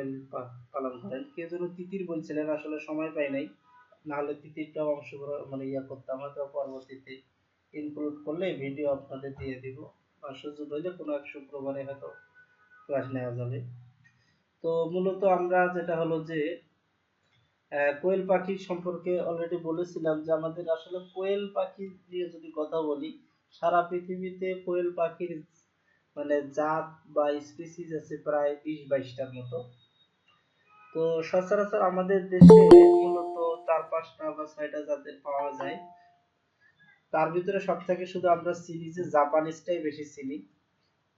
কোয়েল পালন করেন। কেউ যেন তিতির বলছিলেন, আসলে সময় পাই নাই, নাহলে তিতিরটাও অংশগ্রহণ মানে করতাম, হয়তো পরবর্তীতে ইনক্লুড করলে ভিডিও আপনাদের দিয়ে দিব, আর সুযোগ হইলে কোনো এক শুক্রবারে হয়তো ক্লাস নেওয়া যাবে। তো মূলত আমরা যেটা হলো যে কোয়েল পাখি সম্পর্কে অলরেডি বলেছিলাম যে আমাদের আসলে কোয়েল পাখি নিয়ে যদি কথা বলি, সারা পৃথিবীতে কোয়েল পাখির মানে জাত বা স্পিসিস আছে প্রায় 20-22টার মতো। তো সচরাচর আমাদের দেশে মূলত 4-5টা বা 6টা জাতের পাওয়া যায়। তার ভিতরে সব থেকে শুধু আমরা চিনি যে জাপানিজটাই বেশি চিনি,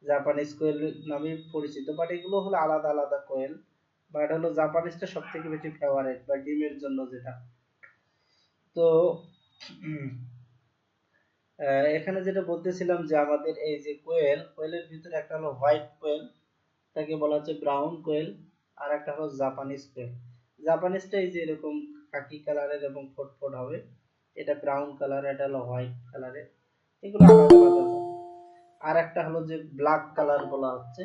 জাপানিজ কোয়েল নামে পরিচিত, বাট এগুলো হলো আলাদা আলাদা কোয়েল। বাট হলো জাপানিজটা সব থেকে বেশি ফেভারিট বা ডিমের জন্য যেটা। তো এখানে যেটা বলতেছিলাম যে আমাদের এই যে কোয়েলের ভিতরে একটা হলো হোয়াইট কোয়েল, তাকে বলা হচ্ছে ব্রাউন কোয়েল, আর একটা হলো জাপানিজ কোয়েল। জাপানিজটা এই যে এরকম খাকি কালারের এবং ফটফট হবে, এটা ব্রাউন কালার, এটা হলো হোয়াইট কালারের, এগুলো আলাদা আলাদা। আর একটা হলো যে ব্ল্যাক কালার বলা হচ্ছে,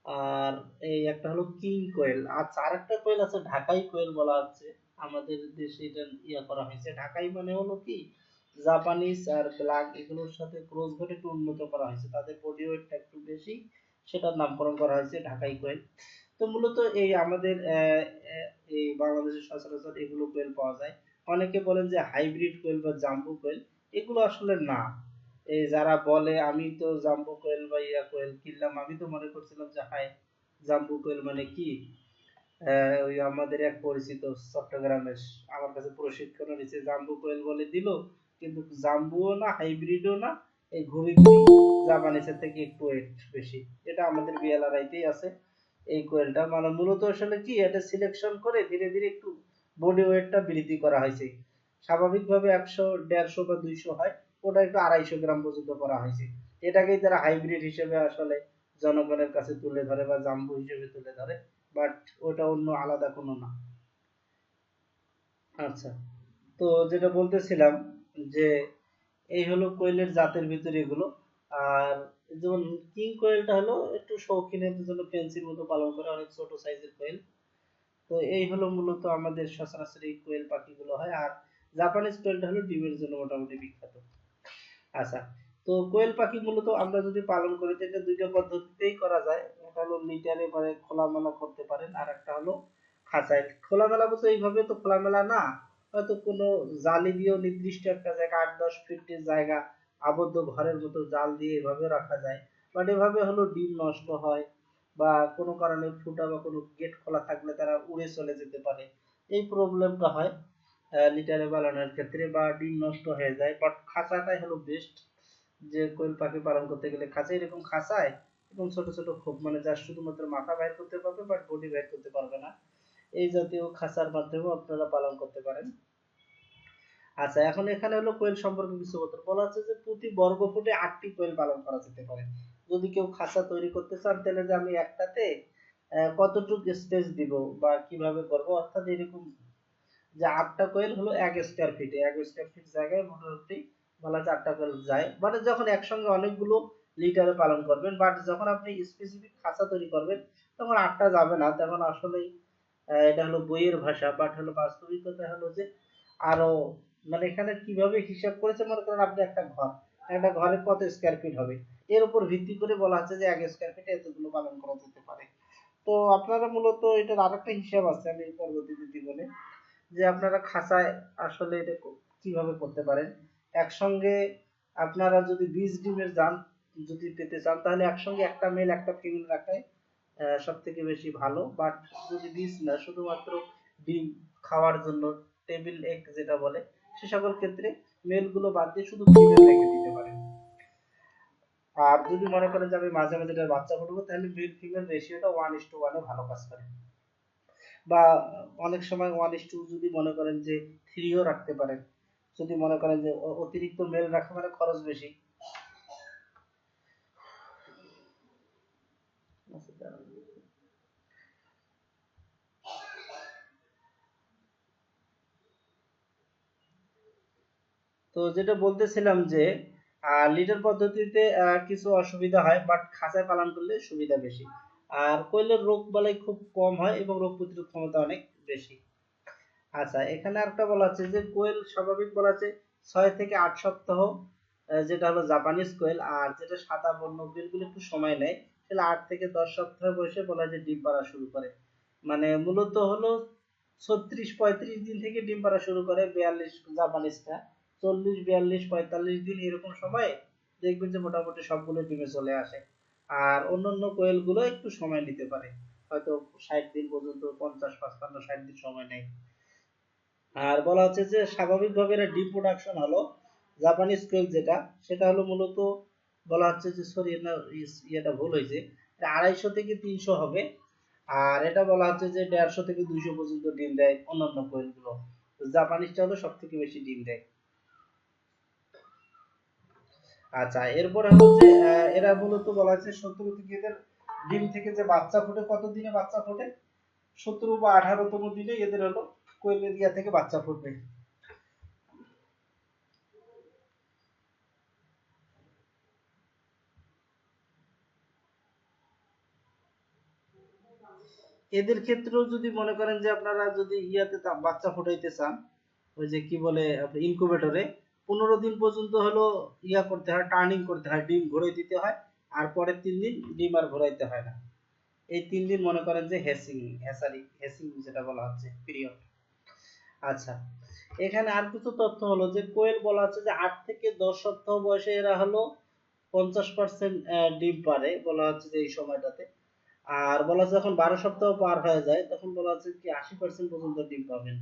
আর এই একটা হলো কিং কোয়েল। আচ্ছা, আর একটা কোয়েল আছে ঢাকাই কোয়েল বলা হচ্ছে, আমাদের দেশে এটা করা হয়েছে। ঢাকাই মানে হলো কি জাপানিজ আর ব্ল্যাক এগুলোর সাথে ক্রস করে একটু উন্নত করা হয়েছে, তাদের বডি ওয়েটটা একটু বেশি, সেটার নামকরণ করা হয়েছে ঢাকাই কোয়েল। তো মূলত এই আমাদের এই বাংলাদেশের সচরাচর এগুলো কোয়েল পাওয়া যায়। অনেকে বলেন যে হাইব্রিড কোয়েল বা জাম্বু কোয়েল, এগুলো আসলে না। এই যারা বলে আমি তো জাম্বু কোয়েল বা কোয়েল কিনলাম, আমি তো মনে করছিলাম যে হাই জাম্বু কোয়েল মানে কি ওই আমাদের এক পরিচিত চট্টগ্রামের আমার কাছে প্রশিক্ষণ নিচ্ছে, জাম্বু কোয়েল বলে দিল, কিন্তু জাম্বুও না হাইব্রিডও না, এই ঘুরি ঘুরি জাপানিসের থেকে একটু ওয়েট বেশি। এটা আমাদের বিএলআরআইতেই আছে এই কোয়েলটা, মানে মূলত আসলে কি এটা সিলেকশন করে ধীরে ধীরে একটু বডি ওয়েটটা বৃদ্ধি করা হয়েছে। স্বাভাবিকভাবে 100, 150 বা 200 হয়, ওটা একটু 250 গ্রাম পর্যন্ত করা হয়েছে। এটাকেই তারা হাইব্রিড হিসেবে আসলে জনগণের কাছে তুলে ধরে বা জাম্বু হিসেবে তুলে ধরে, বাট ওটা অন্য আলাদা কোনো না। আচ্ছা, তো যেটা বলতেছিলাম যে এই হলো কোয়েলের জাতের ভিতরে এগুলো। আর যেমন কিং কোয়েলটা হলো একটু শৌখিনের জন্য ফেন্সির মতো পালন করে, অনেক ছোট সাইজের কোয়েল। তো এই হলো মূলত আমাদের সচরাচর এই কোয়েল পাখিগুলো হয়। আর জাপানিজ কোয়েলটা হলো ডিমের জন্য মোটামুটি বিখ্যাত। আচ্ছা, তো কোয়েল পাখি মূলত আমরা যদি পালন করি তো এটা দুইটা পদ্ধতিতেই করা যায়। একটা হলো লিটারে মানে খোলামেলা করতে পারেন, আর একটা হলো খাঁচায়। খোলামেলা বলতে এইভাবে তো খোলামেলা না, হয়তো কোনো জালি দিয়েও নির্দিষ্ট একটা জায়গা 8-10 ফিটের জায়গা আবদ্ধ ঘরের মতো জাল দিয়ে এভাবে রাখা যায়। বাট এভাবে হলো ডিম নষ্ট হয়, বা কোনো কারণে ফুটা বা কোনো গেট খোলা থাকলে তারা উড়ে চলে যেতে পারে, এই প্রবলেমটা হয় লিটারে পালনের ক্ষেত্রে, বা ডিম নষ্ট হয়ে যায়। বাট খাঁচাটাই হলো বেস্ট, যে কোয়েল পাখি পালন করতে গেলে খাঁচা, এরকম খাঁচায় এবং ছোট ছোট খোপ মানে যা শুধুমাত্র মাথা বাইর করতে পারবে বাট বডি বাইর করতে পারবে না, এই জাতীয় খাঁচার মাধ্যমেও আপনারা পালন করতে পারেন। আচ্ছা, এখন এখানে হলো কোয়েল সম্পর্কে কিছু কথা বলা হচ্ছে যে প্রতি বর্গ ফুটে 8টি কোয়েল পালন করা যেতে পারে। যদি কেউ খাঁচা তৈরি করতে চান তাহলে যে আমি একটাতে কতটুকু স্পেস দিব বা কিভাবে করব, অর্থাৎ এরকম যে 8টা কোয়েল হলো 1 স্কয়ার ফিটে, 1 স্কয়ার ফিট জায়গায় মোটামুটি বলা যায় 8টা কোয়েল যায়। মানে যখন একসঙ্গে অনেকগুলো লিটারে পালন করবেন, বাট যখন আপনি স্পেসিফিক খাঁচা তৈরি করবেন তখন 8টা যাবে না, তখন আসলে এটা হলো বইয়ের ভাষা, বাট হলো বাস্তবিকতা হলো যে আরো মানে এখানে কিভাবে হিসাব করেছে, মনে করেন আপনি একটা ঘরে কত স্কয়ার ফিট হবে, এর উপর ভিত্তি করে বলা হচ্ছে যে 1 স্কয়ার ফিটে এতগুলো পালন করা যেতে পারে। তো আপনারা মূলত এটার আরেকটা হিসাব আছে, আমি পরবর্তীতে দিব বলে, যে আপনারা খাঁচায় আসলে এটা কিভাবে করতে পারেন। একসঙ্গে আপনারা যদি 20 ডিমের যান যদি পেতে চান, তাহলে একসঙ্গে একটা মেল একটা ফিমেল রাখাই সব থেকে বেশি ভালো। বাট যদি 20 না, শুধুমাত্র ডিম খাওয়ার জন্য টেবিল এগ যেটা বলে, সে সকল ক্ষেত্রে মেল গুলো বাদ দিয়ে শুধু ফিমেল রেখে দিতে পারেন। আর যদি মনে করেন যে আমি মাঝে মাঝে এটার বাচ্চা ফুটাবো, তাহলে মেল ফিমেল রেশিওটা 1:1 এ ভালো কাজ করে। বা অনেক সময় 1:2 যদি মনে করেন যে 3ও রাখতে পারেন, যদি মনে করেন যে অতিরিক্ত মেল রাখা মানে খরচ বেশি। তো যেটা বলতেছিলাম যে লিডার পদ্ধতিতে কিছু অসুবিধা হয়, বাট খাঁচায় পালন করলে সুবিধা বেশি। আর কোয়েলের রোগ বালাই খুব কম হয় এবং রোগ প্রতিরোধ ক্ষমতা অনেক বেশি। আচ্ছা, এখানে আরেকটা বলা আছে যে কোয়েল স্বাভাবিক বলা আছে 6 থেকে 8 সপ্তাহ, যেটা হলো জাপানিজ কোয়েল। আর যেটা সাদা বন্য কোয়েলগুলো একটু সময় নেয়, তাহলে 8 থেকে 10 সপ্তাহ বয়সে বলা যায় ডিম পাড়া শুরু করে। মানে মূলত হলো 36-35 দিন থেকে ডিম পাড়া শুরু করে 42 জাপানিজটা। 40, 42, 45 দিন এরকম সময়ে দেখবেন যে মোটামুটি সবগুলো ডিমে চলে আসে। আর অন্যান্য কোয়েল গুলো একটু সময় নিতে পারে, হয়তো 60 দিন পর্যন্ত, 50, 55, 60 দিন সময় নেয়। আর বলা হচ্ছে যে স্বাভাবিকভাবে এরা ডিম প্রোডাকশন হলো জাপানিজ কোয়েল যেটা, সেটা হলো মূলত বলা হচ্ছে যে, সরি না, ইয়েটা ভুল হয়েছে, 250 থেকে 300 হবে। আর এটা বলা হচ্ছে যে 150 থেকে 200 পর্যন্ত ডিম দেয় অন্যান্য কোয়েল গুলো। তো জাপানিজটা হলো সব থেকে বেশি ডিম দেয়। আচ্ছা, এরপরে হচ্ছে এরা মূলত বলা হচ্ছে 17 থেকে এদের ডিম থেকে যে বাচ্চা ফোটে, কত দিনে বাচ্চা ফোটে? 17 বা 18তম দিনে এদের হলো কোয়েলের ইয়া থেকে বাচ্চা ফুটবে। এদের ক্ষেত্রেও যদি মনে করেন যে আপনারা যদি ইয়াতে বাচ্চা ফোটাইতে চান, ওই যে কি বলে আপনি ইনকিউবেটরে, 15 দিন পর্যন্ত হলো ইয়া করতে হয়, টার্নিং করতে হয়, ডিম ঘুরাই দিতে হয়। আর পরের 3 দিন ডিম আর ঘোরাইতে হয় না। এই 3 দিন মনে করেন যে হেসিং যেটা বলা হচ্ছে পিরিয়ড। আচ্ছা, এখানে আর কিছু তথ্য হলো যে কোয়েল বলা হচ্ছে যে 8 থেকে 10 সপ্তাহ বয়সে এরা হলো 50% ডিম পারে বলা হচ্ছে যে এই সময়টাতে। আর বলা হচ্ছে যখন 12 সপ্তাহ পার হয়ে যায় তখন বলা হচ্ছে কি 80% পর্যন্ত ডিম পাবেন।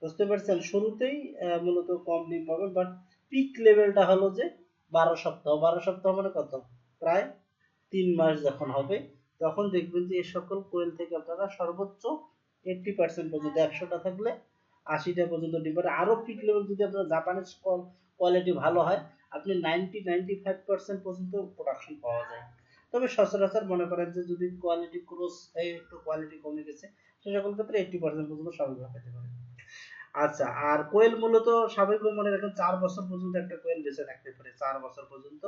বুঝতে পারছেন, শুরুতেই মূলত কম ডিম পাবেন, বাট পিক লেভেলটা হলো যে 12 সপ্তাহ। 12 সপ্তাহ মানে কত? প্রায় 3 মাস যখন হবে, তখন দেখবেন যে এই সকল কোয়েল থেকে আপনারা সর্বোচ্চ 80% পর্যন্ত, 100টা থাকলে 80টা পর্যন্ত ডিম পারে। আরো পিক লেভেল যদি আপনার জাপানিজ কোয়ালিটি ভালো হয়, আপনি 90-95% পর্যন্ত প্রোডাকশন পাওয়া যায়। তবে সচরাচর মনে করেন যে যদি কোয়ালিটি ক্রস একটু কোয়ালিটি কমে গেছে, সে সকল ক্ষেত্রে 80% পর্যন্ত স্বাভাবিক পেতে পারে। আচ্ছা, আর কোয়েল মূলত স্বাভাবিকভাবে মনে রাখেন 4 বছর পর্যন্ত একটা কোয়েল বেঁচে থাকতে পারে, 4 বছর পর্যন্ত।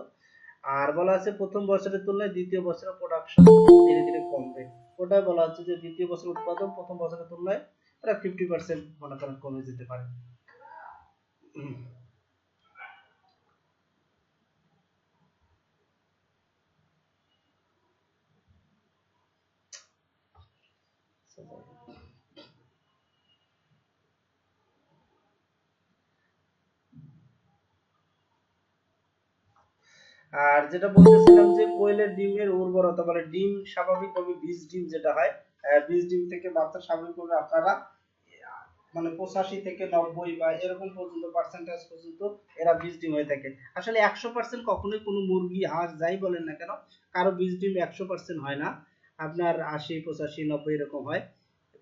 আর বলা আছে প্রথম বছরের তুলনায় দ্বিতীয় বছরে প্রোডাকশন ধীরে ধীরে কমবে। ওটাই বলা হচ্ছে যে দ্বিতীয় বছর উৎপাদন প্রথম বছরের তুলনায় প্রায় 50% মনে করেন কমে যেতে পারে। আর যেটা বলতেছিলাম যে কোয়েলের ডিমের উর্বরতা, মানে ডিম স্বাভাবিকভাবে বীজ ডিম যেটা হয়, বীজ ডিম থেকে বাচ্চা স্বাভাবিকভাবে আপনারা মানে 85 থেকে 90 বা এরকম পর্যন্ত পার্সেন্টেজ পর্যন্ত এরা বীজ ডিম হয়ে থাকে। আসলে 100% কখনোই কোনো মুরগি হাঁস যাই বলেন না কেন, কারো বীজ ডিম 100% হয় না, আপনার 80, 85, 90 এরকম হয়।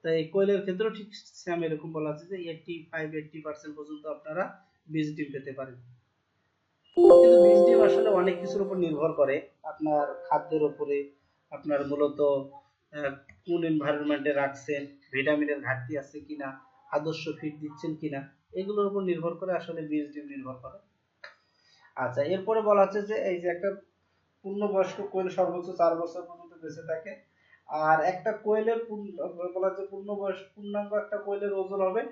তাই কোয়েলের ক্ষেত্রেও ঠিক সেম এরকম বলা আছে যে 85-80% পর্যন্ত আপনারা বীজ ডিম পেতে পারেন। কিন্তু বীজ ডিম আসলে অনেক কিছুর উপর নির্ভর করে, আপনার খাদ্যের উপরে, আপনার মূলত কোন এনভায়রনমেন্টে রাখছেন, ভিটামিনের ঘাটতি আছে কিনা, আদর্শ ফিড দিচ্ছেন কিনা, এগুলোর উপর নির্ভর করে আসলে বীজ ডিম নির্ভর করে। আচ্ছা, এরপরে বলা হচ্ছে যে এই যে একটা পূর্ণবয়স্ক কোয়েল সর্বোচ্চ 4 বছর পর্যন্ত বেঁচে থাকে। আর একটা কোয়েলের বলা হচ্ছে পূর্ণাঙ্গ একটা কোয়েলের ওজন হবে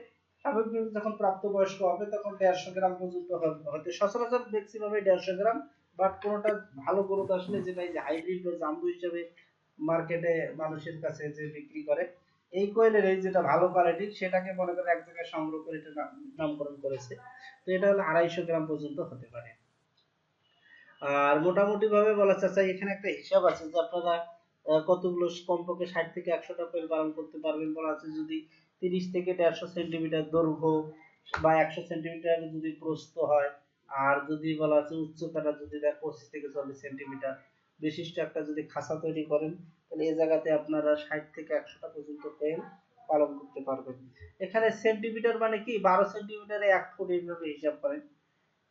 স্বাভাবিকভাবে যখন প্রাপ্তবয়স্ক হবে তখন 150 গ্রাম পর্যন্ত হতে, সচরাচর ম্যাক্সিমামে 150 গ্রাম। বাট কোনোটা ভালো গরু আসলে যেটা এই যে হাইব্রিড বা জাম্বু হিসেবে মার্কেটে মানুষের কাছে যে বিক্রি করে, এই কোয়েলের এই যেটা ভালো কোয়ালিটির সেটাকে মনে করে এক জায়গায় সংগ্রহ করে এটা নামকরণ করেছে। তো এটা হলো 250 গ্রাম পর্যন্ত হতে পারে। আর মোটামুটি ভাবে বলা চাচা এখানে একটা হিসাব আছে যে আপনারা কতগুলো কমপক্ষে 60 থেকে 100টা কোয়েল পালন করতে পারবেন বলা আছে যদি 30 থেকে 150 সেন্টিমিটার দৈর্ঘ্য বা 100 সেন্টিমিটার যদি প্রস্থ হয়। আর যদি বলা আছে উচ্চতাটা যদি দেয় 25 থেকে 40 সেন্টিমিটার বিশিষ্ট একটা যদি খাঁচা তৈরি করেন, তাহলে এই জায়গাতে আপনারা 60 থেকে 100টা পর্যন্ত কোয়েল পালন করতে পারবেন। এখানে সেন্টিমিটার মানে কি 12 সেন্টিমিটারে 1 ফুট এইভাবে হিসাব করেন,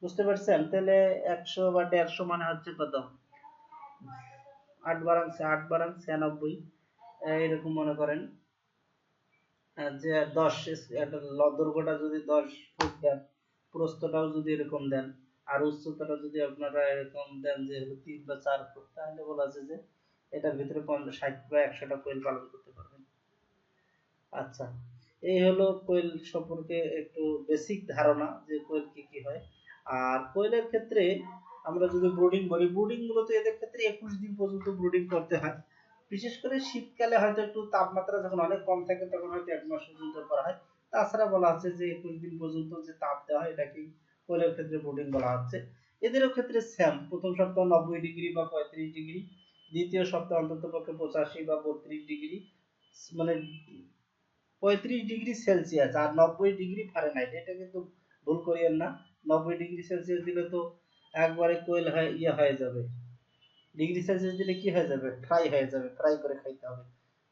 বুঝতে পারছেন? তাহলে 100 বা 150 মানে হচ্ছে কত, 8 বারাং 96, এরকম মনে করেন যে 10, দৈর্ঘ্যটা যদি 10 ফুট দেন, প্রস্থটাও যদি এরকম দেন, আর উচ্চতাটা যদি আপনারা এরকম দেন যে হলো 3 বা 4 ফুট, তাহলে বলা আছে যে এটার ভিতরে 60 বা 100টা কোয়েল পালন করতে পারবেন। আচ্ছা, এই হলো কোয়েল সম্পর্কে একটু বেসিক ধারণা যে কোয়েল কি কি হয়। আর কোয়েলের ক্ষেত্রে আমরা যদি ব্রুডিং বলি, ব্রুডিং মূলত এদের ক্ষেত্রে 21 দিন পর্যন্ত ব্রুডিং করতে হয়। বিশেষ করে শীতকালে হয়তো একটু তাপমাত্রা যখন অনেক কম থাকে তখন হয়তো 1 মাস পর্যন্ত করা হয়। তাছাড়া বলা হচ্ছে যে 21 দিন পর্যন্ত যে তাপ দেওয়া হয় এটাকে কোয়েলের ক্ষেত্রে ব্রুডিং বলা হচ্ছে। এদেরও ক্ষেত্রে সেম, প্রথম সপ্তাহ 90 ডিগ্রি বা 35 ডিগ্রি, দ্বিতীয় সপ্তাহ অন্তত পক্ষে 85 বা 32 ডিগ্রি, মানে 35 ডিগ্রি সেলসিয়াস আর 90 ডিগ্রি ফারেনহাইট, এটা কিন্তু ভুল করিয়েন না। 90 ডিগ্রি সেলসিয়াস দিলে তো একবারে কোয়েল হয় হয়ে যাবে। ডিগ্রি সেলসিয়াস দিলে কি হয়ে যাবে, ফ্রাই হয়ে যাবে, ফ্রাই করে খাইতে হবে।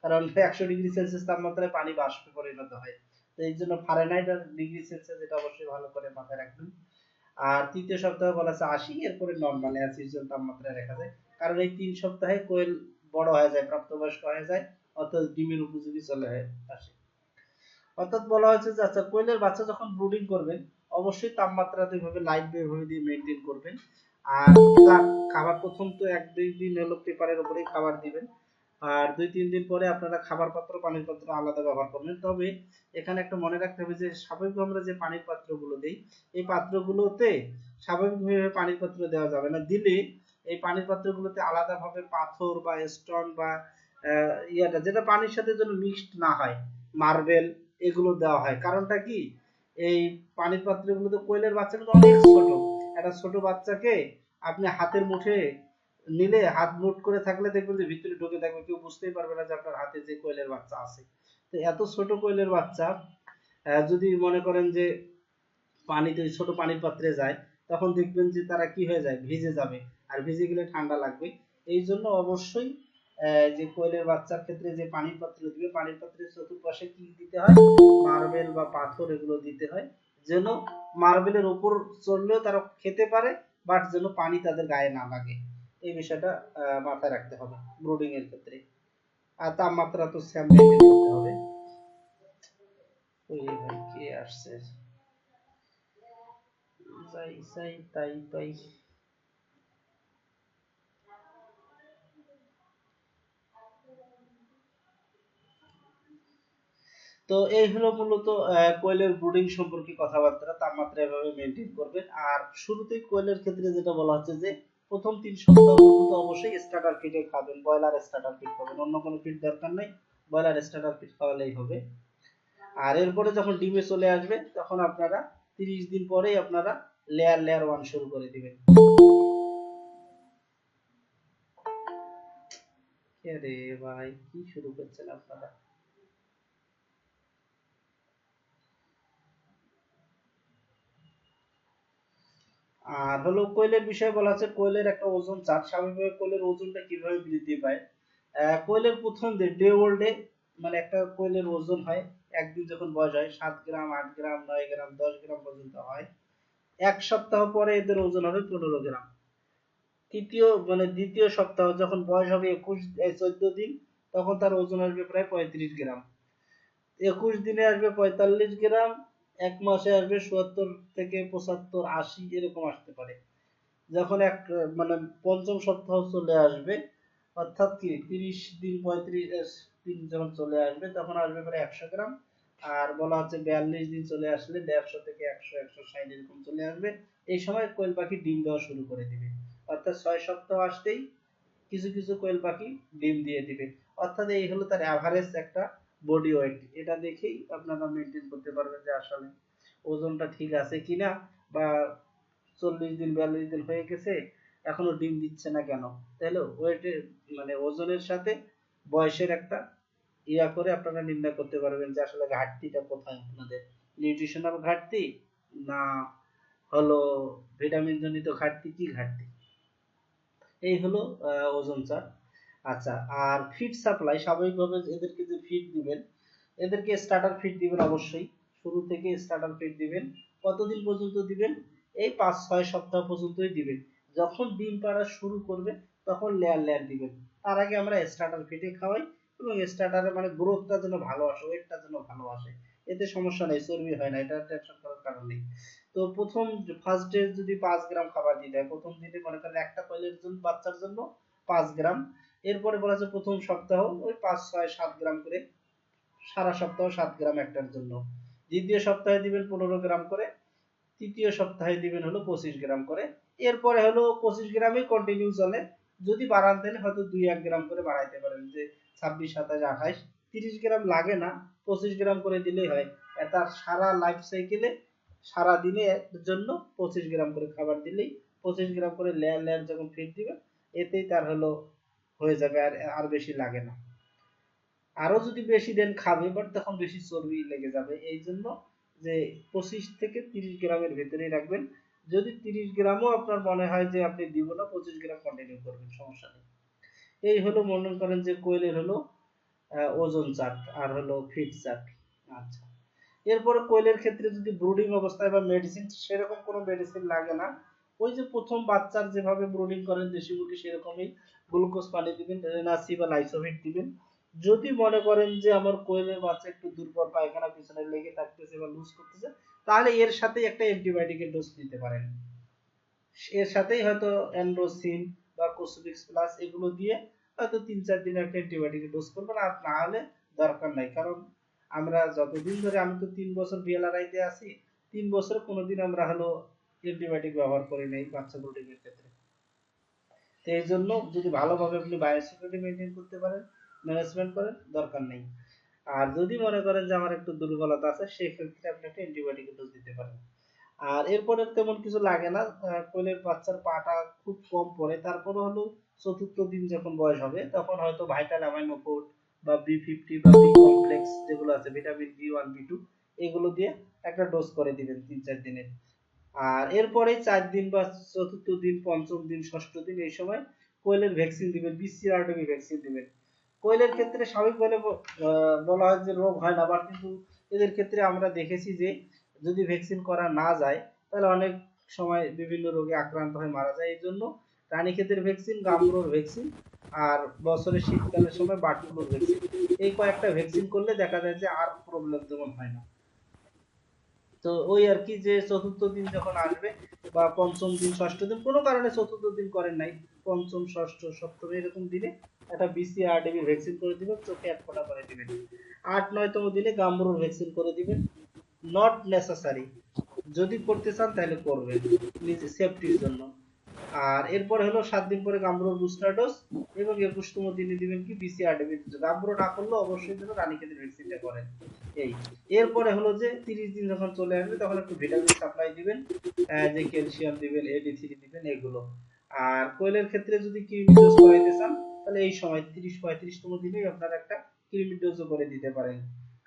কারণ 100 ডিগ্রি সেলসিয়াস তাপমাত্রায় পানি বাষ্পে পরিণত হয়। তো এই জন্য ফারেনহাইট আর ডিগ্রি সেলসিয়াস এটা অবশ্যই ভালো করে মাথায় রাখবেন। আর তৃতীয় সপ্তাহে বলা আছে 80, এরপরে নর্মাল অ্যাসিজন তাপমাত্রায় রাখা যায়। কারণ এই 3 সপ্তাহে কোয়েল বড় হয়ে যায়, প্রাপ্তবয়স্ক হয়ে যায়, অর্থাৎ ডিমের উপযোগী চলে আসে। অর্থাৎ বলা হয়েছে যে আচ্ছা, কোয়েলের বাচ্চা যখন ব্রুডিং করবেন অবশ্যই তাপমাত্রাটা এইভাবে লাইট এইভাবে দিয়ে মেনটেন করবেন। আর খাবার প্রথম তো 1-2 দিন হলো পেপারের উপরেই খাবার দিবেন। আর 2-3 দিন পরে আপনারা খাবার পাত্র পানির পাত্র আলাদা ব্যবহার করবেন। তবে এখানে একটা মনে রাখতে হবে যে স্বাভাবিক আমরা যে পানির পাত্রগুলো দেই, এই পাত্রগুলোতে স্বাভাবিকভাবে পানির পাত্র দেওয়া যাবে না। দিলে এই পানির পাত্রগুলোতে আলাদাভাবে পাথর বা স্টোন বা ইয়াটা যেটা পানির সাথে যেন মিক্সড না হয়, মার্বেল, এগুলো দেওয়া হয়। কারণটা কি, এই পানির পাত্রগুলোতে কোয়েলের বাচ্চাগুলো অনেক ছোট, একটা ছোট বাচ্চাকে আপনি হাতের মুঠে নিলে, হাত মুঠ করে থাকলে দেখবেন যে ভিতরে ঢুকে থাকবে, কেউ বুঝতেই পারবে না যে আপনার হাতে যে কোয়েলের বাচ্চা আছে। তো এত ছোট কোয়েলের বাচ্চা যদি মনে করেন যে পানিতে, ছোট পানির পাত্রে যায়, তখন দেখবেন যে তারা কি হয়ে যায়, ভিজে যাবে। আর ভিজে গেলে ঠান্ডা লাগবে। এই জন্য অবশ্যই যে কোয়েলের বাচ্চার ক্ষেত্রে যে পানির পাত্র দিবে, পানির পাত্রের চতুর্পাশে কি দিতে হয়, মার্বেল বা পাথর এগুলো দিতে হয়, যেন মার্বেলের উপর চললেও তারা খেতে পারে, বাট যেন পানি তাদের গায়ে না লাগে। এই বিষয়টা মাথায় রাখতে হবে ব্রুডিং এর ক্ষেত্রে। আর তাপমাত্রা তো সেম মেনটেন করতে হবে। ওই ভাই কে আসছে, যাই যাই তাই তাই। তো এই হলো মূলত কোয়েলের ব্রুডিং সম্পর্কে কথাবার্তা। তাপমাত্রা এভাবে মেনটেন করবেন। আর শুরুতেই কোয়েলের ক্ষেত্রে যেটা বলা হচ্ছে যে প্রথম 3 সপ্তাহ পর্যন্ত অবশ্যই স্টার্টার ফিডে খাবেন, ব্রয়লার স্টার্টার ফিড খাবেন, অন্য কোনো ফিড দরকার নাই, ব্রয়লার স্টার্টার ফিড খাওয়ালেই হবে। আর এরপরে যখন ডিমে চলে আসবে তখন আপনারা 30 দিন পরেই আপনারা লেয়ার 1 শুরু করে দিবেন। আরে ভাই কি শুরু করছেন আপনারা। আর হলো কোয়েলের বিষয়ে বলা আছে, কোয়েলের একটা ওজন চার্ট। স্বাভাবিকভাবে কোয়েলের ওজনটা কিভাবে বৃদ্ধি পায়। কোয়েলের প্রথম ডে ওল্ডে, মানে একটা কোয়েলের ওজন হয় একদিন যখন বয়স হয় 7 গ্রাম, 8 গ্রাম, 9 গ্রাম, 10 গ্রাম পর্যন্ত হয়। 1 সপ্তাহ পরে এদের ওজন হবে 15 গ্রাম। দ্বিতীয় সপ্তাহ যখন বয়স হবে 14 দিন, তখন তার ওজন আসবে প্রায় 35 গ্রাম। 21 দিনে আসবে 45 গ্রাম। 1 মাসে আসবে 70 থেকে 75, 80 এরকম আসতে পারে। যখন মানে পঞ্চম সপ্তাহ চলে আসবে, অর্থাৎ কি 30 দিন, 35 দিন যখন চলে আসবে তখন আসবে প্রায় 100 গ্রাম। আর বলা হচ্ছে 42 দিন চলে আসলে 150 থেকে 100, 160 এরকম চলে আসবে। এই সময় কোয়েল পাখি ডিম দেওয়া শুরু করে দিবে। অর্থাৎ 6 সপ্তাহ আসতেই কিছু কিছু কোয়েল পাখি ডিম দিয়ে দিবে। অর্থাৎ এই হলো তার অ্যাভারেজ একটা বডি ওয়েট। এটা দেখেই আপনারা মেনটেন করতে পারবেন যে আসলে ওজনটা ঠিক আছে কিনা, বা 40 দিন 42 দিন হয়ে গেছে এখনো ডিম দিচ্ছে না কেন। তাহলে ওয়েটের, মানে ওজনের সাথে বয়সের একটা করে আপনারা নির্ণয় করতে পারবেন যে আসলে ঘাটতিটা কোথায় আপনাদের, নিউট্রিশনাল ঘাটতি না হলো ভিটামিন জনিত ঘাটতি, কি ঘাটতি। এই হলো ওজন চার্ট। আচ্ছা, আর ফিড সাপ্লাই, স্বাভাবিকভাবে এদেরকে যে ফিড দিবেন, এদেরকে স্টার্টার ফিড দিবেন অবশ্যই। শুরু থেকে স্টার্টার ফিড দিবেন। কতদিন পর্যন্ত দিবেন, এই 5-6 সপ্তাহ পর্যন্তই দিবেন। যখন ডিম পাড়া শুরু করবে তখন লেয়ার দিবেন। তার আগে আমরা স্টার্টার ফিডে খাওয়াই, এবং স্টার্টারের মানে গ্রোথটা যেন ভালো আসে, ওয়েটটা যেন ভালো আসে। এতে সমস্যা নেই, চর্বি হয় না, এটা টেনশন করার কারণ নেই। তো প্রথম ফার্স্ট ডে যদি 5 গ্রাম খাবার দিতে হয়, প্রথম দিনে মনে করেন একটা কোয়েলের জন্য, বাচ্চার জন্য 5 গ্রাম, এরপরে বলা আছে প্রথম সপ্তাহ ওই 5, 6, 7 গ্রাম করে, সারা সপ্তাহ 7 গ্রাম একটার জন্য। দ্বিতীয় সপ্তাহে দিবেন 15 গ্রাম করে, তৃতীয় সপ্তাহে দিবেন হলো 25 গ্রাম করে। এরপরে হলো 25 গ্রামই কন্টিনিউ চলে। যদি বাড়ান তাহলে হয়তো 2-1 গ্রাম করে বাড়াইতে পারেন, যে 26, 27, 28, 30 গ্রাম লাগে না, 25 গ্রাম করে দিলেই হয়। তার সারা লাইফ সাইকেলে সারা দিনের জন্য 25 গ্রাম করে খাবার দিলেই, 25 গ্রাম করে লেয়ার লেয়ার যখন ফিড দিবেন, এতেই তার হলো হয়ে যাবে, আর আর বেশি লাগে না। আরো যদি বেশি দেন খাবে, বাট তখন বেশি চর্বি লেগে যাবে। এই জন্য যে 25 থেকে 30 গ্রামের ভেতরেই রাখবেন। যদি 30 গ্রামও আপনার মনে হয় যে আপনি দিব না, 25 গ্রাম কন্টিনিউ করবেন, সমস্যা নেই। এই হলো মনে করেন যে কোয়েলের হলো ওজন চার্ট আর হলো ফিড চার্ট। আচ্ছা, এরপরে কোয়েলের ক্ষেত্রে যদি ব্রুডিং অবস্থায় বা মেডিসিন, সেরকম কোনো মেডিসিন লাগে না। ওই যে প্রথম বাচ্চার যেভাবে ব্রুডিং করেন দেশি মুরগি, সেরকমই গ্লুকোজ পানি দিবেন, রেনাসি বা লাইসোভিট দিবেন। যদি মনে করেন যে আমার কোয়েলের বাচ্চা একটু দুর্বল, পায়খানা পিছনে লেগে থাকতেছে বা লুজ করতেছে, তাহলে এর সাথে একটা অ্যান্টিবায়োটিকের ডোজ দিতে পারেন। এর সাথেই হয়তো অ্যান্ড্রোসিন বা কোসুবিক্স প্লাস এগুলো দিয়ে হয়তো 3-4 দিন একটা অ্যান্টিবায়োটিকের ডোজ করবেন। আর না হলে দরকার নাই, কারণ আমরা যতদিন ধরে, আমি তো 3 বছর বিএলআরআইতে আছি, 3 বছরে কোনোদিন আমরা হলো অ্যান্টিবায়োটিক ব্যবহার করি নাই বাচ্চা ব্রুডিং এর ক্ষেত্রে। তো এই জন্য যদি ভালোভাবে আপনি বায়োসিকিউরিটি মেনটেন করতে পারেন, ম্যানেজমেন্ট করেন, দরকার নেই। আর যদি মনে করেন যে আমার একটু দুর্বলতা আছে, সেক্ষেত্রে আপনি একটা অ্যান্টিবায়োটিকের ডোজ দিতে পারেন। আর এরপরে তেমন কিছু লাগে না। কোয়েলের বাচ্চার পাটা খুব কম পড়ে, তারপরে হলো চতুর্থ দিন যখন বয়স হবে, তখন হয়তো ভাইটাল অ্যামাইনো ফোর বা B50 বা বি কমপ্লেক্স যেগুলো আছে, ভিটামিন B1, B2, এগুলো দিয়ে একটা ডোজ করে দিবেন 3-4 দিনের। আর এরপরে 4 দিন বা চতুর্থ দিন, পঞ্চম দিন, ষষ্ঠ দিন, এই সময় কোয়েলের ভ্যাকসিন দিবেন, BCRW ভ্যাকসিন দিবেন। কোয়েলের ক্ষেত্রে স্বাভাবিকভাবে বলা হয় যে রোগ হয় না, বাট কিন্তু এদের ক্ষেত্রে আমরা দেখেছি যে যদি ভ্যাকসিন করা না যায়, তাহলে অনেক সময় বিভিন্ন রোগে আক্রান্ত হয়ে মারা যায়। এই জন্য রানীক্ষেতের ভ্যাকসিন, গাম্বুরোর ভ্যাকসিন, আর বছরের শীতকালের সময় বার্ড ফ্লুর ভ্যাকসিন, এই কয়েকটা ভ্যাকসিন করলে দেখা যায় যে আর প্রবলেম তেমন হয় না। তো ওই আর কি, যে চতুর্থ দিন যখন আসবে বা পঞ্চম দিন, ষষ্ঠ দিন, কোনো কারণে চতুর্থ দিন করেন নাই, পঞ্চম, ষষ্ঠ, সপ্তম এরকম দিনে একটা BCRDB ভ্যাকসিন করে দিবেন, চোখে 1 ফোঁটা করে দিবেন। 8, 9তম দিনে গাম্বুরোর ভ্যাকসিন করে দিবেন। নট নেসেসারি, যদি করতে চান তাহলে করবেন নিজে সেফটির জন্য। আর এরপরে হলো 7 দিন পরে গাম্বুরোর বুস্টার ডোজ, এবং 21তম দিনে দিবেন কি BCRDB। গাম্বুরো না করলে অবশ্যই যেন রানীক্ষেতের ভ্যাকসিনটা করেন। এই এরপরে হলো যে 30 দিন যখন চলে আসবে, তখন একটু ভিটামিন সাপ্লাই দিবেন, যে ক্যালসিয়াম দিবেন, AD3 দিবেন, এগুলো। আর কোয়েলের ক্ষেত্রে যদি কৃমি ডোজ করাইতে চান, তাহলে এই সময় 30-35তম দিনেই আপনারা একটা কৃমি ডোজও করে দিতে পারেন।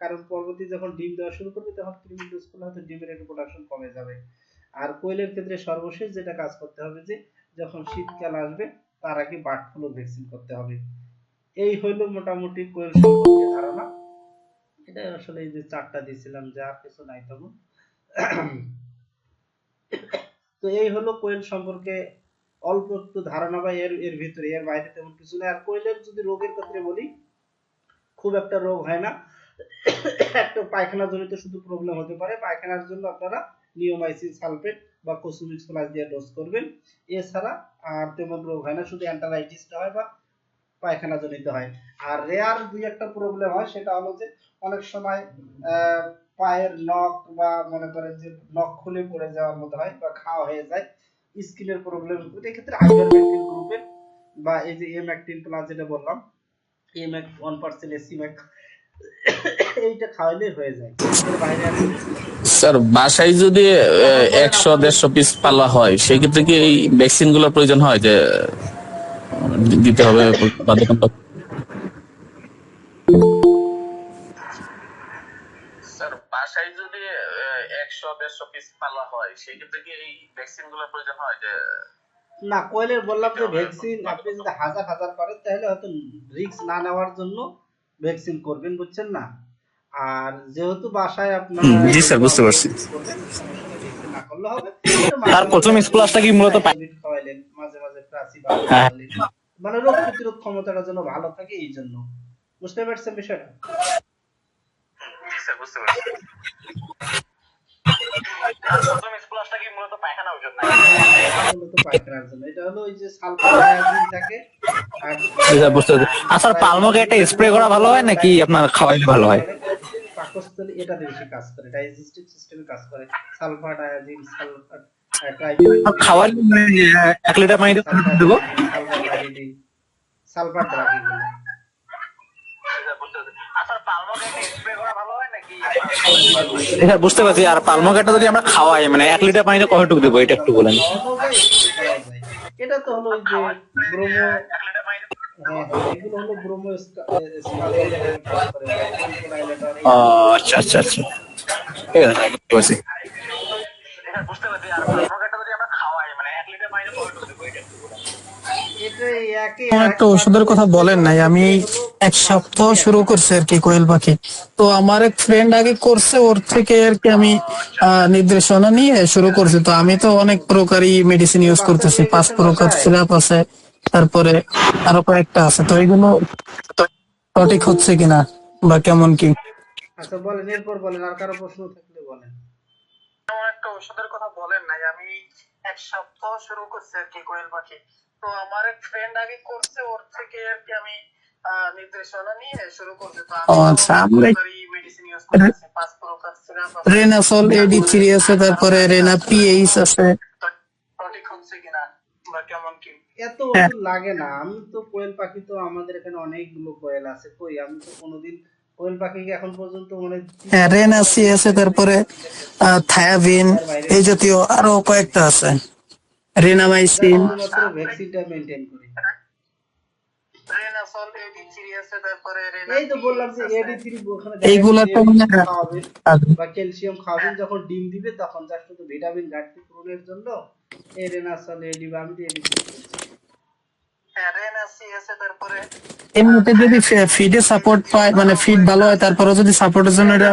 কারণ পরবর্তী যখন ডিম দেওয়া শুরু করবে, তখন কৃমি ডোজ করলে হয়তো ডিমের একটু প্রোডাকশন কমে যাবে। আর কোয়েলের ক্ষেত্রে সর্বশেষ যেটা কাজ করতে হবে, যে যখন শীতকাল আসবে, তার আগে বার্ড ফ্লু ভ্যাকসিন করতে হবে। এই হইল মোটামুটি কোয়েল সম্পর্কে ধারণা। এটা আসলে এই যে চারটা দিয়েছিলাম, যে আর কিছু নাই তেমন। তো এই হলো কোয়েল সম্পর্কে অল্প একটু ধারণা, বা এর এর ভিতরে, এর বাইরে তেমন কিছু নেই। আর কোয়েলের যদি রোগের ক্ষেত্রে বলি, খুব একটা রোগ হয় না। একটা পায়খানা জনিত শুধু প্রবলেম হতে পারে, পায়খানার জন্য আপনারা নিওমাইসিন সালফেট বা কোসুমিক্স প্লাস দিয়ে ডোজ করবেন। এছাড়া আর তেমন রোগ হয় না, শুধু অ্যান্টারাইটিসটা হয় বা পায়খানা জনিত হয়। আর রেয়ার 2-1টা প্রবলেম হয়, সেটা হলো যে অনেক সময় পায়ের নখ, বা মনে করেন যে নখ খুলে পড়ে যাওয়ার মতো হয়, বা খাওয়া হয়ে যায়, স্কিনের প্রবলেম। এই ক্ষেত্রে আইভারমেকটিন গ্রুপের বা এই যে এমঅ্যাক্টিন প্লাস যেটা বললাম, এমঅ্যাক 1% এসিম্যাক, এইটা খাওয়াইলে হয়ে যায়। এর বাইরে আর কিছু না। স্যার বাসায় যদি এখন বলেন 100-150 পিস আপনাদের পালা হয়, সেই ক্ষেত্রে কি এই ভ্যাকসিন গুলোর প্রয়োজন হয়, যে দিতে হবে বাধ্যতামূলক? স্যার বাসায় যদি 100-150 পিস পালা হয়, সেই ক্ষেত্রে কি এই ভ্যাকসিন গুলোর প্রয়োজন হয়, যে না, কোয়েলের বললাম দিতে যে হবে ভ্যাকসিন আপনি যদি বাধ্যতামূলক? হাজার হাজার করেন, তাহলে হয়তো রিস্ক না নেওয়ার জন্য ভ্যাকসিন করবেন, বুঝছেন না। আর যেহেতু বাসায় আপনারা জি স্যার, এগুলো বুঝতে পারছি। ভ্যাকসিন করবেন, সমস্যা নেই, ভ্যাকসিন না করলে হবে। একটু তার মাঝে মাঝে প্রথম আপনি স্প্লাশটা কি মূলত লাইসোভিট খাওয়াইলেন, মাঝে মাঝে প্রাসিবাল হ্যাঁ। খাওয়ালেন, মানে রোগ প্রতিরোধ ক্ষমতাটা যেন ভালো থাকে, এই জন্য। বুঝতে পারছেন বিষয়টা? জি স্যার, বুঝতে পারছি। তার প্রথম স্প্লাশটা কি মূলত পায়খানা এটা মূলত পায়খানার জন্য। এটা হলো ওই যে সালফার ডায়াজিন থাকে আর এটা বুঝতে পারছি। আচ্ছা, পালমোকে একটা স্প্রে করা ভালো হয় নাকি আপনার খাওয়াইলে ভালো হয়? পাকস্থলী এটাতে বেশি কাজ করে, ডাইজেস্টিভ সিস্টেমে কাজ করে। সালফার ডায়াজিন, সালফার ট্রাইবিউটিন, খাওয়াইলে 1 লিটার পানিতে সালফার দেবো? সালফার পাইরিডিন, সালফার ড্রাগ এগুলো। এটা বুঝতে পারছি। আর পালমোকেটা যদি আমরা খাওয়াই মানে 1 লিটার পানিতে কতটুকু দেবো এটা একটু বলেন। পালমোগাই খাওয়া যায়। এটা তো হলো ওই যে ব্রোমো, হ্যাঁ হ্যাঁ, এগুলো হলো ব্রোমো স্কালভেট হিসেবে কাজ করে, ব্রোঙ্কোডাইলেটর এই আচ্ছা আচ্ছা আচ্ছা, ঠিক আছে, বুঝতে পারছি। এটা একই আমার একটা ওষুধের কথা বলেন নাই, আমি 1 সপ্তাহ শুরু করছি আর কি কোয়েল পাখি। তো আমার এক ফ্রেন্ড আগে করছে, ওর থেকে আর কি আমি নির্দেশনা নিয়ে শুরু করছি। তো আমি তো অনেক প্রকারই মেডিসিন ইউজ করতেছি, 5 প্রকার সিরাপ আছে, তারপরে আরো কয়েকটা আছে। তো এগুলো সঠিক হচ্ছে কিনা বা কেমন কি? আচ্ছা বলেন, এরপর বলেন, আর কারো প্রশ্ন থাকলে বলেন। একটা ওষুধের কথা বলেন নাই, আমি 1 সপ্তাহ শুরু করছি আর কি কোয়েল পাখি। তো আমার এক ফ্রেন্ড আগে করছে, ওর থেকে আর কি আমি নির্দেশনা নিয়ে শুরু করছি। তো আমি মেডিসিন ইউজ করতেছি, 5 প্রকার সিরাপ আছে, রেনাসল এডি3 আছে, তারপরে রেনা পিএইচ আছে। সঠিক হচ্ছে কিনা বা কেমন কি? এত ওষুধ লাগে না। আমি তো কোয়েল পাখি, তো আমাদের এখানে অনেকগুলো কোয়েল আছে, কই আমি তো কোনোদিন কোয়েল পাখিকে এখন পর্যন্ত মানে রেনাসি আছে, তারপরে থায়াবিন, এই জাতীয় আরো কয়েকটা আছে, রেনামাইসিন। শুধুমাত্র ভ্যাকসিনটা মেনটেন করি। রেনাসল এডি3 আছে, তারপরে এই তো বললাম যে এডি3 ওখানে এইগুলা তো খাওয়াবেন বা ক্যালসিয়াম খাওয়াবেন, যখন ডিম দিবে তখন জাস্ট শুধু ভিটামিন ঘাটতি পূরণের জন্য এই রেনাসল এডি বা আমি এডি3 এমনিতে যদি ফিডে সাপোর্ট পায়, মানে ফিড ভালো হয়, তারপরে যদি সাপোর্টের জন্য এটা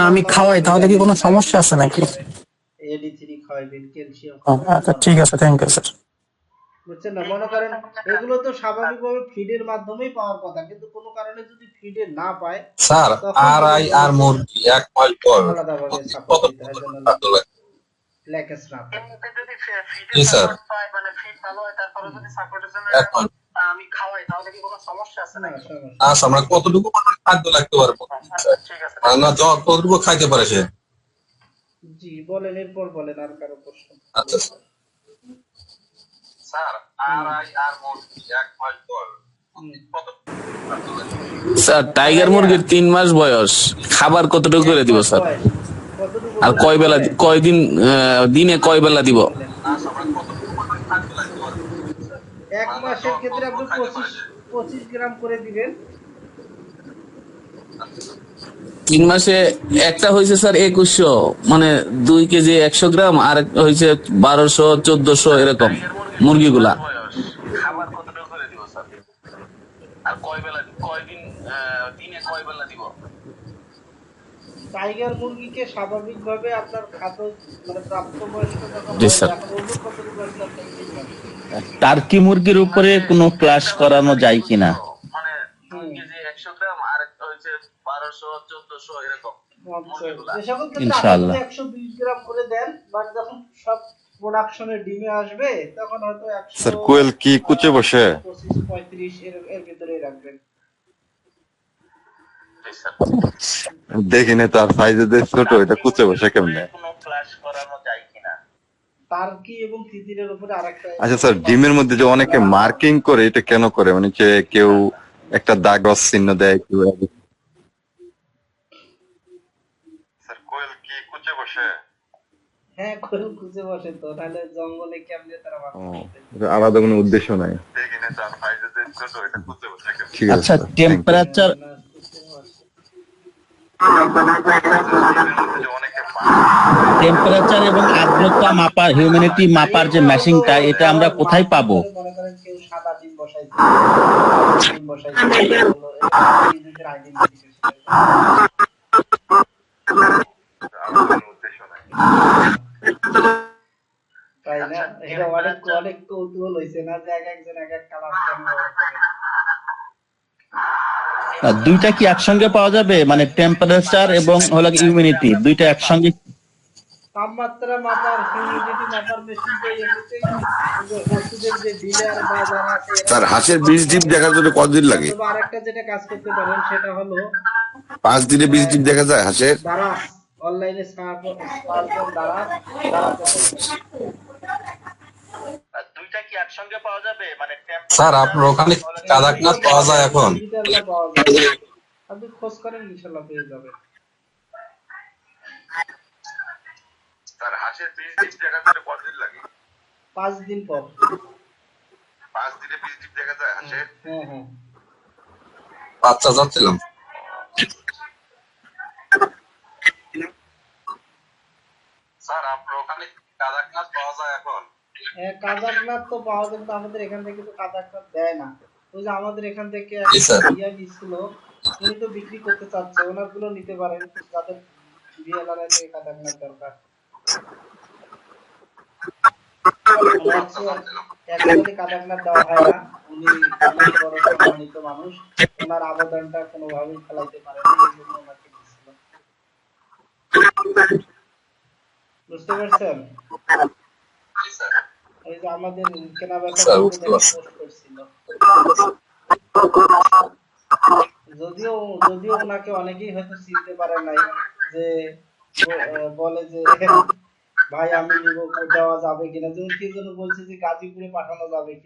আমি খাওয়াই, তাহলে কি কোনো সমস্যা আছে নাকি? এডি3 খাওয়াবেন, ক্যালসিয়াম আচ্ছা ঠিক আছে, থ্যাংক ইউ স্যার। বুঝছেন না? মনে করেন এগুলো তো স্বাভাবিকভাবে ফিডের মাধ্যমেই পাওয়ার কথা, কিন্তু কোনো কারণে যদি ফিডে না পায় স্যার আড়াই আর মুরগি 1 মাইল পর আলাদাভাবে কত সাপোর্ট দিতে হয়, যেন খাদ্য লাগে? ল্যাকেস না পায়। জি স্যার, মানে ফিড ভালো হয়, তারপরে যদি সাপোর্টের জন্য 1 মাইল। আমি খাওয়াই, তাহলে কি কোনো সমস্যা আছে না, নাকি? সমস্যা আচ্ছা, আমরা কতটুকু পরিমাণ খাদ্য লাগতে পারবো? ঠিক আছে। আর না কতটুকু খাইতে পারে সে? জি বলেন, এরপর বলেন আর কারো প্রশ্ন। আচ্ছা স্যার, আড়াই আর মুরগি 1 মাইল পর কত খাদ্য লাগে? স্যার, টাইগার মুরগির 3 মাস বয়স, খাবার কতটুকু করে দিব স্যার? কতটুকু আর কয় বেলা, কয়দিন, দিনে কয় বেলা দিব? আচ্ছা, আমরা কতটুকু পরিমাণ খাদ্য লাগতে পারবো? এক মাসের ক্ষেত্রে আপনি 25 গ্রাম করে দিবেন। 3 মাসে একটা হয়েছে স্যার 2100, মানে 2 কেজি 100 গ্রাম, আর একটা হয়েছে 1200 1400 এরকম মুরগিগুলা। খাবার কতটুকু করে দিব স্যার? আর কয়দিন দিনে কয় বেলা দিব? টাইগার মুরগিকে স্বাভাবিকভাবে আপনার খাদ্য মানে প্রাপ্তবয়স্ক যখন জি হয়, স্যার। এখন ওজন কতটুকু আছে আপনার ঠিক আছে? টার্কি মুরগির উপরে কোনো ক্লাস করানো যায় কিনা? মানে 2 কেজি 100 গ্রাম আর একটা হচ্ছে 1200 1400 এরকম। যে সকল ক্ষেত্রে ইনশাআল্লাহ। আপনি 120 গ্রাম করে দেন, বাট যখন সব প্রোডাকশনে ডিমে আসবে তখন হয়তো 100, স্যার কোয়েল কি কুচে বসে? 25 35 এর ভিতরেই রাখবেন। জি স্যার। দেখি না তার সাইজে যে ছোট, এটা কুচে বসে কেমনে? কোনো ক্লাস করানো যায় কিনা? টার্কি এবং তিতিরের উপরে আরেকটা। আচ্ছা স্যার, ডিমের মধ্যে যে অনেকে মার্কিং করে, এটা কেন করে? মানে যে কেউ একটা দাগ রস চিহ্ন দেয়, কেউ স্যার কোয়েল কি কুচে বসে? হ্যাঁ, কোয়েল খুঁজে বসে, তো নাহলে জঙ্গলে কেমনে তারা বাস করতে। আলাদা কোনো উদ্দেশ্য নাই। দেখি না তার সাইজে যে ছোট, এটা কুচে বসে কেমনে? ঠিক আছে আচ্ছা, sir, thank you. Temperature temperature এবং আর্দ্রতা মাপার, হিউম্যানিটি মাপার যে মেশিনটা, এটা আমরা কোথায় পাবো? মনে করেন কেউ সাদা ডিম বসাইছে, ডিম বসাইছে, হলো এটা আইডেন্টিফিকেশন। তাই না? এটা অনেক অনেক কৌতূহল হয়েছে না যে এক একজন এক এক কালার কেন ব্যবহার করে। দুইটা কি একসঙ্গে পাওয়া যাবে, মানে টেম্পারেচার এবং হলো হিউম্যানিটি দুইটা একসঙ্গে? তাপমাত্রা মাপার হিউমিডিটি মাপার মেশিন তো এমনিতেই ওষুধের যে ডিলার বা যারা আছে এরা স্যার হাঁসের বীজ ডিপ দেখার জন্য কতদিন লাগে? তবে আরেকটা যেটা কাজ করতে পারেন সেটা হলো 5 দিনে বীজ ডিপ দেখা যায় হাঁসের? দারাস অনলাইনে সার্চ করুন দারাস দুইটা কি একসঙ্গে পাওয়া যাবে মানে স্যার আপনার ওখানে কাদাকনাথ পাওয়া যায় এখন? ডিজিটালটা পাওয়া যায় আপনি খোঁজ করেন ইনশাআল্লাহ পেয়ে যাবেন স্যার হাঁসের বীজ ডিপ দেখার জন্য কতদিন লাগে? 5 দিন পর 5 দিনে বীজ ডিপ দেখা যায় হাঁসের? হ্যাঁ হ্যাঁ বাচ্চা যাচ্ছিলাম। স্যার আপনার ওখানে কাদাকনাথ পাওয়া যায় এখন? কাদাকনাথ তো পাওয়া যায় কিন্তু আমাদের এখান থেকে তো কাদাকনাথ দেয় না ওই যে আমাদের এখান থেকে জি স্যার। ইয়া দিছিল উনি তো বিক্রি করতে চাচ্ছে ওনার গুলো নিতে পারেন যাদের বিএলআর এর থেকে কাদাকনাথ দরকার একসাথে কাদাকনাথ দেওয়া হয় না উনি অনেক বড় সম্মানিত মানুষ ওনার আবেদনটা কোনোভাবেই ফেলাইতে পারেন না এই জন্য ওনাকে দিছিল বুঝতে পারছেন জি স্যার। এই যে আমাদের কেনা বেচা স্যার, বুঝতে পারছি। পোস্ট করছিল যদিও যদিও ওনাকে অনেকেই হয়তো চিনতে পারে নাই যে বলে যে ভাই আমি নিব দেওয়া যাবে কিনা যেমন কি যেন বলছে যে গাজীপুরে পাঠানো যাবে কি